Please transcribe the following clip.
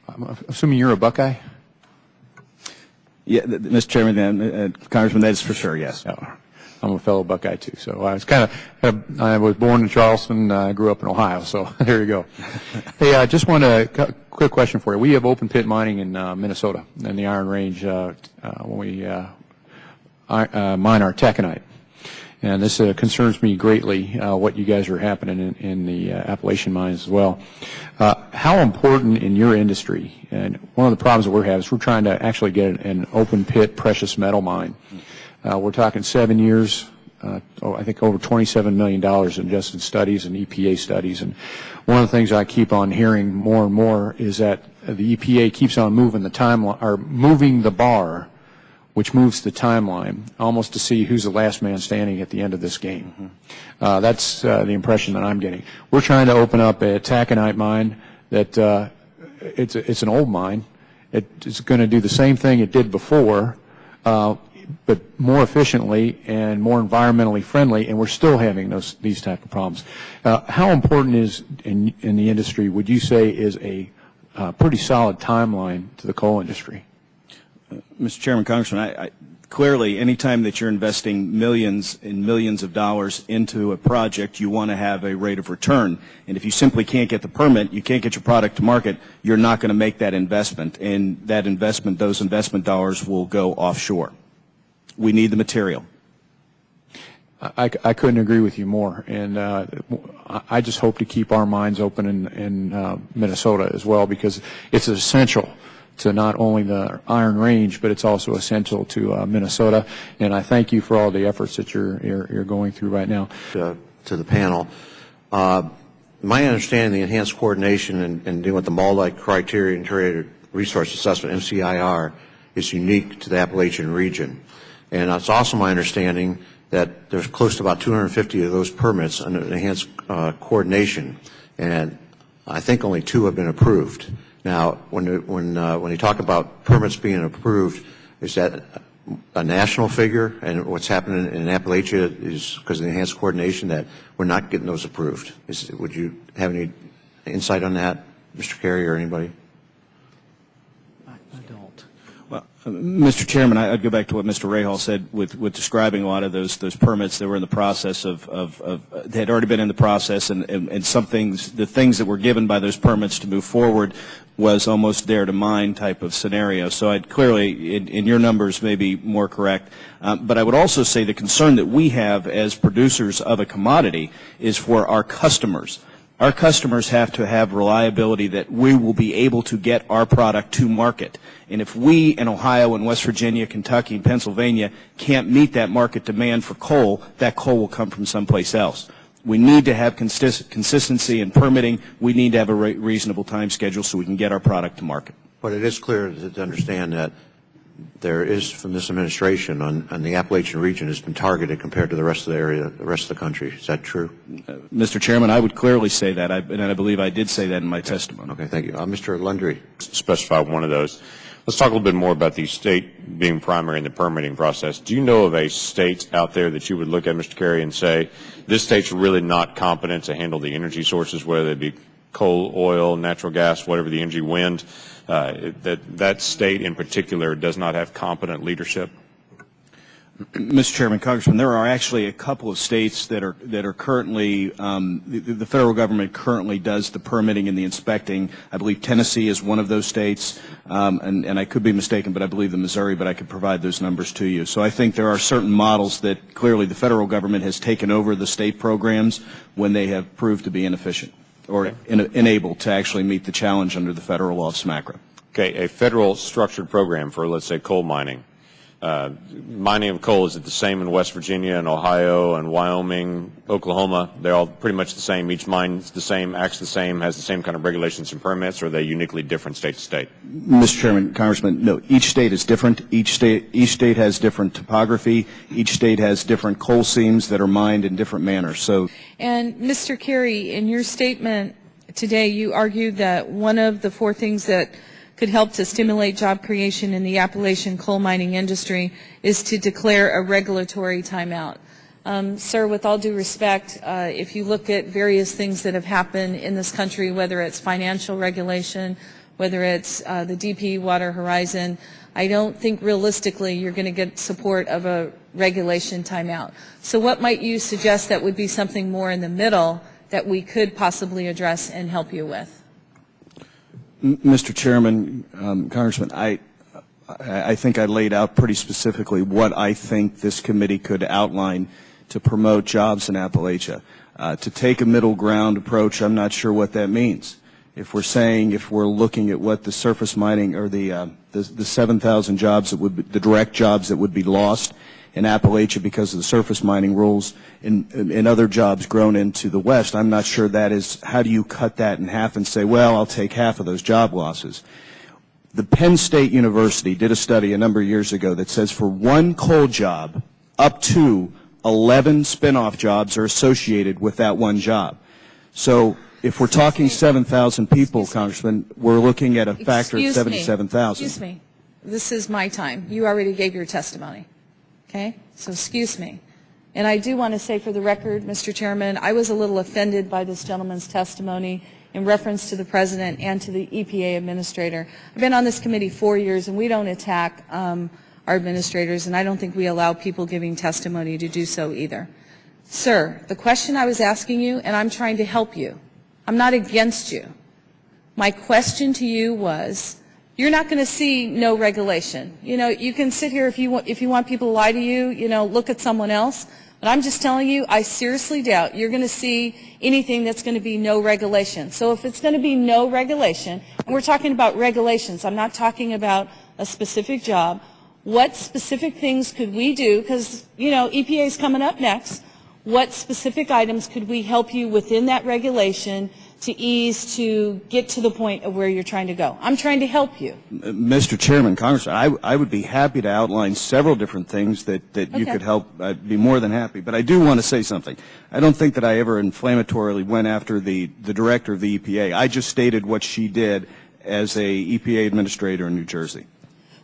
I'm assuming you're a Buckeye? Yeah, Mr. Chairman, Congressman, that is for sure, yes. Yeah. I'm a fellow Buckeye, too. So I was I was born in Charleston. I grew up in Ohio, so there you go. Hey, I just want a quick question for you. We have open pit mining in Minnesota, in the Iron Range, when we mine our taconite. And this concerns me greatly, what you guys are happening in the Appalachian mines as well. How important in your industry, and one of the problems that we're having is we're trying to actually get an open pit precious metal mine. We're talking 7 years, I think over $27 million in just in studies and EPA studies. And one of the things I keep on hearing more and more is that the EPA keeps on moving the timeline, or moving the bar, which moves the timeline almost to see who's the last man standing at the end of this game. That's the impression that I'm getting. We're trying to open up a taconite mine that it's an old mine. It's going to do the same thing it did before, but more efficiently and more environmentally friendly, and we're still having these type of problems. How important is, in the industry, would you say, is a pretty solid timeline to the coal industry? Mr. Chairman, Congressman, clearly, any time that you're investing millions and millions of dollars into a project, you want to have a rate of return. And if you simply can't get the permit, you can't get your product to market, you're not going to make that investment. And that investment, those investment dollars will go offshore. We need the material. I couldn't agree with you more. And I just hope to keep our mines open in Minnesota as well, because it's essential to not only the Iron Range, but it's also essential to Minnesota. And I thank you for all the efforts that you're going through right now. To the panel, my understanding, the enhanced coordination and dealing with the multi-criteria integrated resource assessment (MCIR) is unique to the Appalachian region, and it's also my understanding that there's close to about 250 of those permits under enhanced coordination, and I think only 2 have been approved. Now, when you talk about permits being approved, is that a national figure? And what's happening in Appalachia is because of the enhanced coordination that we're not getting those approved. Would you have any insight on that, Mr. Carey, or anybody? I don't. Well, Mr. Chairman, I'd go back to what Mr. Rahal said with describing a lot of those permits that were in the process they had already been in the process, and some things, the things that were given by those permits to move forward was almost there to mine type of scenario. So I'd clearly, in your numbers, may be more correct. But I would also say the concern that we have as producers of a commodity is for our customers. Our customers have to have reliability that we will be able to get our product to market. And if we in Ohio and West Virginia, Kentucky, and Pennsylvania can't meet that market demand for coal, that coal will come from someplace else. We need to have consistency in permitting. We need to have a reasonable time schedule so we can get our product to market. But it is clear to understand that there is, from this administration, on the Appalachian region has been targeted compared to the rest of the area, the rest of the country. Is that true? Mr. Chairman, I would clearly say that, and I believe I did say that in my testimony. Okay, thank you. Mr. Lundry. Specify one of those. Let's talk a little bit more about the state being primary in the permitting process. Do you know of a state out there that you would look at, Mr. Carey, and say, this state's really not competent to handle the energy sources, whether they be coal, oil, natural gas, whatever the energy, wind, that state in particular does not have competent leadership? Mr. Chairman, Congressman, there are actually a couple of states that are currently, the federal government currently does the permitting and the inspecting. I believe Tennessee is one of those states, and I could be mistaken, but I believe the Missouri, but I could provide those numbers to you. So I think there are certain models that clearly the federal government has taken over the state programs when they have proved to be inefficient or unable to actually meet the challenge under the federal law of SMACRA. Okay, a federal structured program for, let's say, coal mining. Mining of coal, is it the same in West Virginia and Ohio and Wyoming, Oklahoma? They're all pretty much the same. Each mine's the same, acts the same, has the same kind of regulations and permits, or are they uniquely different state to state? Mr. Chairman, Congressman, no. Each state is different. Each state has different topography. Each state has different coal seams that are mined in different manners. So, and Mr. Carey, in your statement today, you argued that one of the 4 things that could help to stimulate job creation in the Appalachian coal mining industry is to declare a regulatory timeout. Sir, with all due respect, if you look at various things that have happened in this country, whether it's financial regulation, whether it's the DP, Water Horizon, I don't think realistically you're going to get support of a regulation timeout. So what might you suggest that would be something more in the middle that we could possibly address and help you with? Mr. Chairman, Congressman, I think I laid out pretty specifically what I think this committee could outline to promote jobs in Appalachia. To take a middle ground approach, I'm not sure what that means. If we're looking at what the surface mining or the 7,000 jobs that would be, the direct jobs that would be lost in Appalachia because of the surface mining rules and other jobs grown into the West, I'm not sure that is, how do you cut that in half and say, well, I'll take half of those job losses. The Penn State University did a study a number of years ago that says for one coal job, up to 11 spinoff jobs are associated with that one job. So if we're talking 7,000 people, Congressman, we're looking at a factor of 77,000. Excuse me. This is my time. You already gave your testimony. Okay? So excuse me. And I do want to say for the record, Mr. Chairman, I was a little offended by this gentleman's testimony in reference to the President and to the EPA Administrator. I've been on this committee 4 years, and we don't attack our administrators, and I don't think we allow people giving testimony to do so either. Sir, the question I was asking you, and I'm trying to help you, I'm not against you. My question to you was, you're not going to see no regulation. You know, you can sit here if you want people to lie to you, you know, look at someone else. But I'm just telling you, I seriously doubt you're going to see anything that's going to be no regulation. So if it's going to be no regulation, and we're talking about regulations, I'm not talking about a specific job, what specific things could we do? Because, you know, EPA is coming up next. What specific items could we help you within that regulation to ease to get to the point of where you're trying to go? I'm trying to help you. Mr. Chairman, Congressman, I would be happy to outline several different things that you could help. I'd be more than happy. But I do want to say something. I don't think that I ever inflammatorily went after the director of the EPA. I just stated what she did as a EPA administrator in New Jersey.